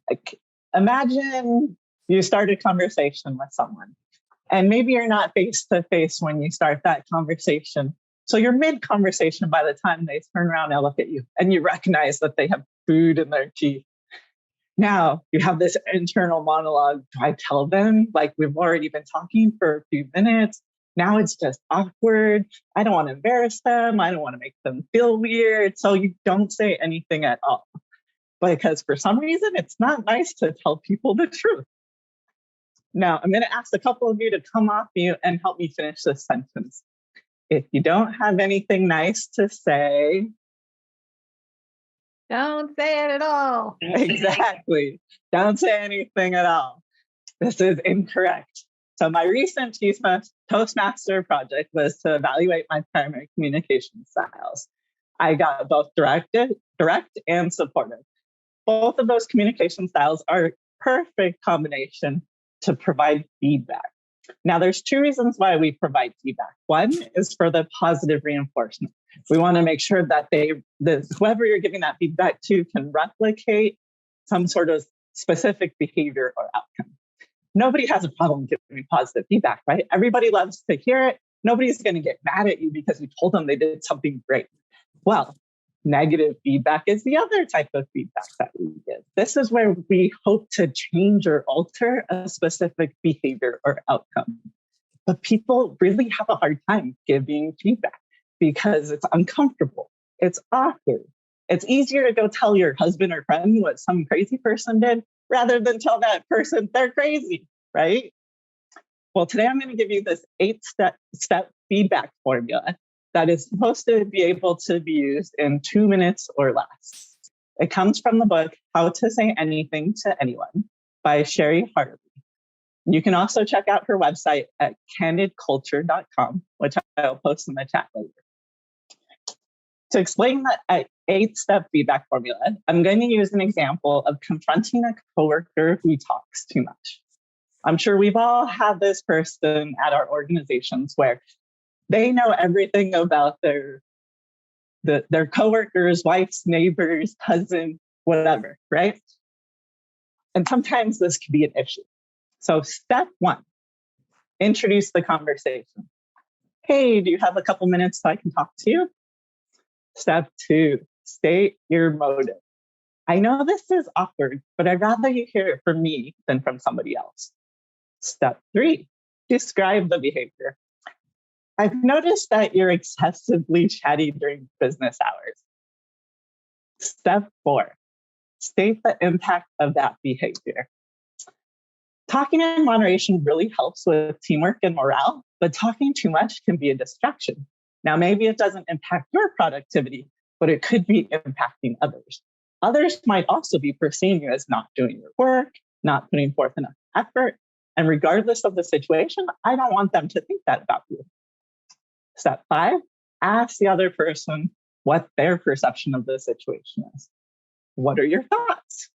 Like, imagine you start a conversation with someone, and maybe you're not face to face when you start that conversation. So you're mid conversation by the time they turn around and look at you, and you recognize that they have food in their teeth. Now you have this internal monologue. Do I tell them, like, we've already been talking for a few minutes? Now it's just awkward. I don't want to embarrass them. I don't want to make them feel weird. So you don't say anything at all. Because for some reason, it's not nice to tell people the truth. Now, I'm going to ask a couple of you to come off mute and help me finish this sentence. If you don't have anything nice to say, don't say it at all. Exactly. Don't say anything at all. This is incorrect. So my recent Toastmaster project was to evaluate my primary communication styles. I got both direct and supportive. Both of those communication styles are a perfect combination to provide feedback. Now, there's two reasons why we provide feedback. One is for the positive reinforcement. We want to make sure that whoever you're giving that feedback to can replicate some sort of specific behavior or outcome. Nobody has a problem giving positive feedback, right? Everybody loves to hear it. Nobody's going to get mad at you because you told them they did something great. Well, negative feedback is the other type of feedback that we give. This is where we hope to change or alter a specific behavior or outcome. But people really have a hard time giving feedback because it's uncomfortable. It's awkward. It's easier to go tell your husband or friend what some crazy person did rather than tell that person they're crazy, right? Well, today I'm going to give you this 8-step feedback formula that is supposed to be able to be used in 2 minutes or less. It comes from the book, How to Say Anything to Anyone by Sherry Hartley. You can also check out her website at candidculture.com, which I'll post in the chat later. To explain that 8-step feedback formula, I'm going to use an example of confronting a coworker who talks too much. I'm sure we've all had this person at our organizations where they know everything about their coworkers, wives, neighbors, cousin, whatever, right? And sometimes this can be an issue. So step 1, introduce the conversation. Hey, do you have a couple minutes so I can talk to you? Step 2, state your motive. I know this is awkward, but I'd rather you hear it from me than from somebody else. Step 3, describe the behavior. I've noticed that you're excessively chatty during business hours. Step 4, state the impact of that behavior. Talking in moderation really helps with teamwork and morale, but talking too much can be a distraction. Now, maybe it doesn't impact your productivity, but it could be impacting others. Others might also be perceiving you as not doing your work, not putting forth enough effort. And regardless of the situation, I don't want them to think that about you. Step 5, ask the other person what their perception of the situation is. What are your thoughts?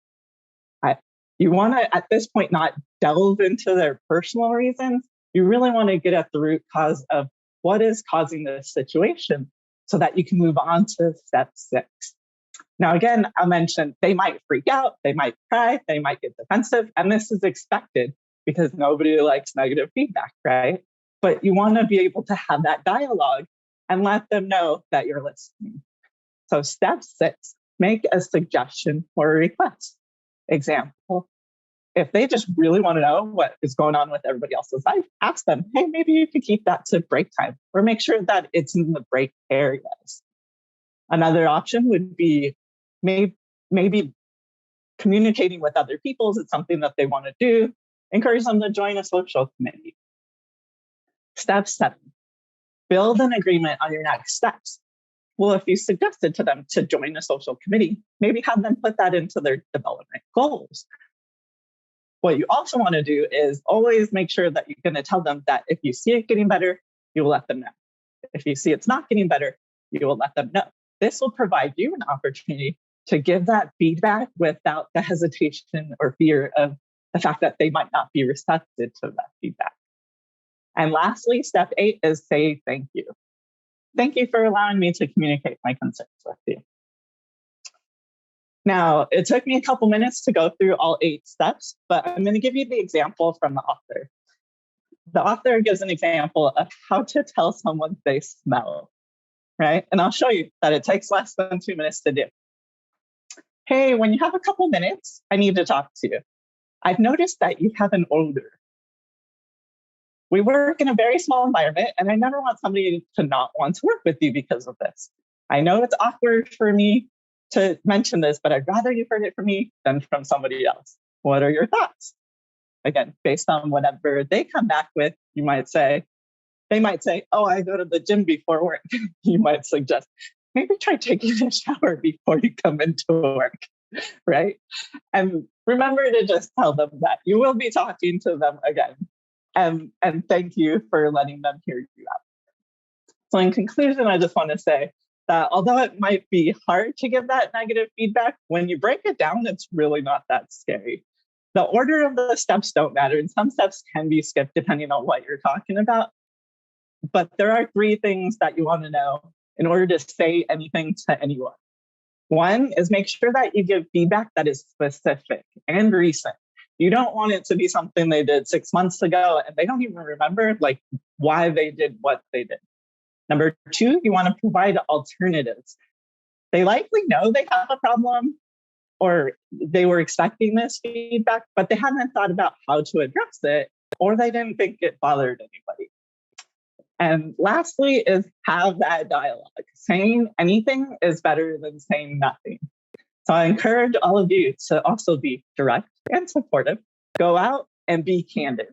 You want to, at this point, not delve into their personal reasons. You really want to get at the root cause of what is causing this situation so that you can move on to step 6. Now, again, I'll mention they might freak out, they might cry, they might get defensive, and this is expected because nobody likes negative feedback, right? But you want to be able to have that dialogue and let them know that you're listening. So step 6, make a suggestion or a request. Example, if they just really want to know what is going on with everybody else's life, ask them, hey, maybe you could keep that to break time, or make sure that it's in the break areas. Another option would be maybe communicating with other people. Is it something that they want to do? Encourage them to join a social committee. Step 7, build an agreement on your next steps. Well, if you suggested to them to join a social committee, maybe have them put that into their development goals. What you also want to do is always make sure that you're going to tell them that if you see it getting better, you will let them know. If you see it's not getting better, you will let them know. This will provide you an opportunity to give that feedback without the hesitation or fear of the fact that they might not be receptive to that feedback. And lastly, step 8 is say thank you. Thank you for allowing me to communicate my concerns with you. Now, it took me a couple minutes to go through all 8 steps, but I'm going to give you the example from the author. The author gives an example of how to tell someone they smell, right? And I'll show you that it takes less than 2 minutes to do. Hey, when you have a couple minutes, I need to talk to you. I've noticed that you have an odor. We work in a very small environment, and I never want somebody to not want to work with you because of this. I know it's awkward for me to mention this, but I'd rather you've heard it from me than from somebody else. What are your thoughts? Again, based on whatever they come back with, they might say, oh, I go to the gym before work. You might suggest, maybe try taking a shower before you come into work, right? And remember to just tell them that you will be talking to them again. And thank you for letting them hear you out. So in conclusion, I just want to say that although it might be hard to give that negative feedback, when you break it down, it's really not that scary. The order of the steps don't matter, and some steps can be skipped depending on what you're talking about. But there are 3 things that you want to know in order to say anything to anyone. One is make sure that you give feedback that is specific and recent. You don't want it to be something they did 6 months ago and they don't even remember like why they did what they did. Number 2, you want to provide alternatives. They likely know they have a problem or they were expecting this feedback, but they haven't thought about how to address it, or they didn't think it bothered anybody. And lastly is have that dialogue. Saying anything is better than saying nothing. So I encourage all of you to also be direct and supportive. Go out and be candid.